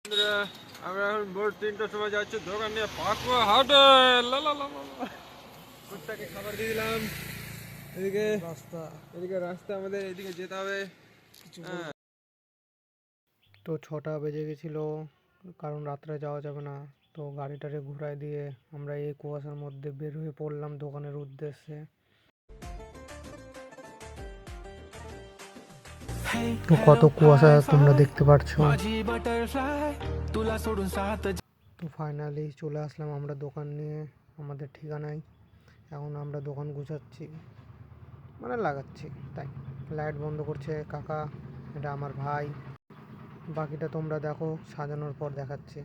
বন্ধুরা, আমরা এখন ভোর 3টার সময় যাচ্ছি দোকান নিয়ে পাকুয়া হাটে। কুত্তাকে খাবার দিয়ে দিলাম। এদিকে রাস্তা আমাদের এদিকে যেতে হবে। তো 6টা বেজে গেছিলো, কারণ রাত্রে যাওয়া যাবে না। তো গাড়িটারে ঘুরাই দিয়ে আমরা এই কুয়াশার মধ্যে বের হয়ে পড়লাম দোকানের উদ্দেশ্যে। তো কত কুয়াশা তোমরা দেখতে পাচ্ছ। তো ফাইনালি চলে আসলাম আমরা দোকান নিয়ে আমাদের ঠিকানায়। এখন আমরা দোকান গুছাচ্ছি, মানে লাগাচ্ছি। তাই লাইট বন্ধ করছে কাকা, এটা আমার ভাই। বাকিটা তোমরা দেখো, সাজানোর পর দেখাচ্ছি।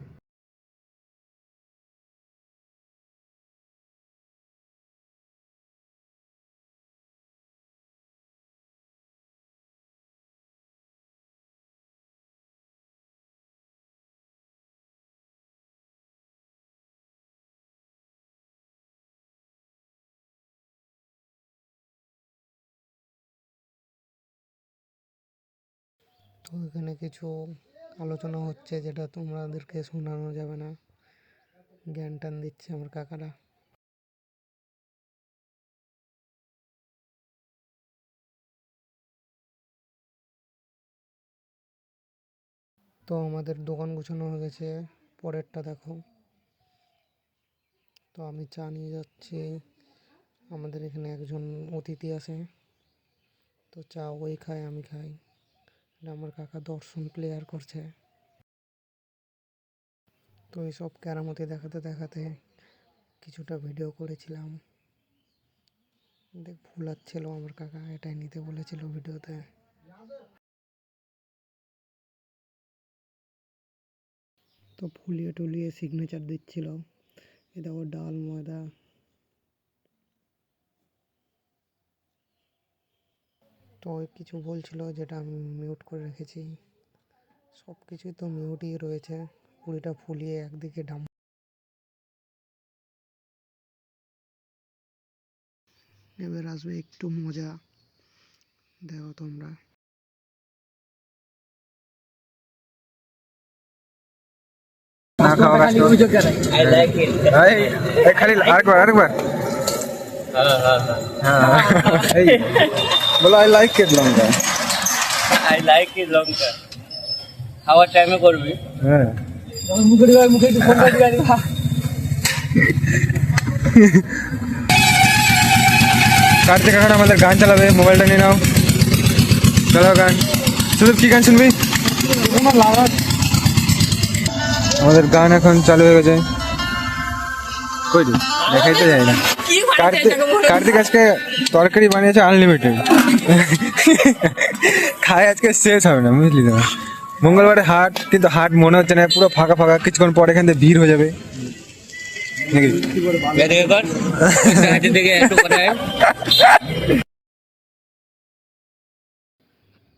তো এখানে কিছু আলোচনা হচ্ছে যেটা তোমাদেরকে শোনানো যাবে না, জ্ঞান টান দিচ্ছে আমার কাকারা। তো আমাদের দোকান গোছানো হয়ে গেছে, পরেরটা দেখো। তো আমি চা নিয়ে যাচ্ছি, আমাদের এখানে একজন অতিথি আছে, তো চা ওই খায় আমি খাই। এটা আমার কাকা দর্শন প্লেয়ার করছে। তো এইসব কেরামতি দেখাতে দেখাতে কিছুটা ভিডিও করেছিলাম। দেখ ভুলাচ্ছিল আমার কাকা, এটাই নিতে বলেছিল ভিডিওতে। তো ফুলিয়ে টুলিয়ে সিগনেচার দিচ্ছিল। এ দেখো ডাল ময়দা। তো কিছু বলছিল যেটা আমি মিউট করে রেখেছি। সব কিছুই তো মিউটই রয়েছে, পুরিটা ফুলিয়ে একদিকে ডাম। এবার আসবে একটু মজা, দেখো তোমরা। খালি আরেকবার বলো I like it lanka. I like it lanka. খাওয়ার টাইমে করবি। হ্যাঁ, কার্তিক এখন আমাদের গান চালাবে, মোবাইলটা নিয়ে নাও, চালাও গান। শুধু কি গান শুনবি? আমাদের গান এখন চালু হয়ে গেছে। কই রে, দেখাই তো যায় না। কার্তিক আজকে তরকারি বানিয়েছে আনলিমিটেড, খায় আজকে শেষ হবে না, বুঝলি তো। মঙ্গলবারে হাট, কিন্তু হাট মনে হচ্ছে না, পুরো ফাঁকা ফাঁকা। কিছুক্ষণ পরে এখান থেকে ভিড় হয়ে যাবে নাকি?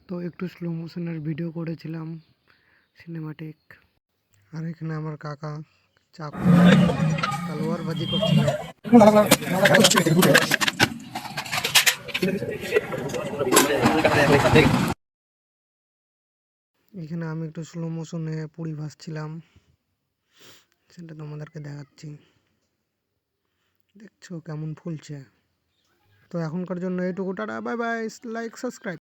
তো একটু স্লো মোশনের ভিডিও করেছিলাম, সিনেমাটিক। আর এখানে আমার কাকা চাকু তালোয়ার বাজি করছিল। এখানে আমি একটু স্লো মোশনে পুরি ভাজছিলাম, সেটা তোমাদেরকে দেখাচ্ছি। দেখছো কেমন ফুলছে। তো এখনকার জন্য এইটুকু, tata, bye bye, like subscribe.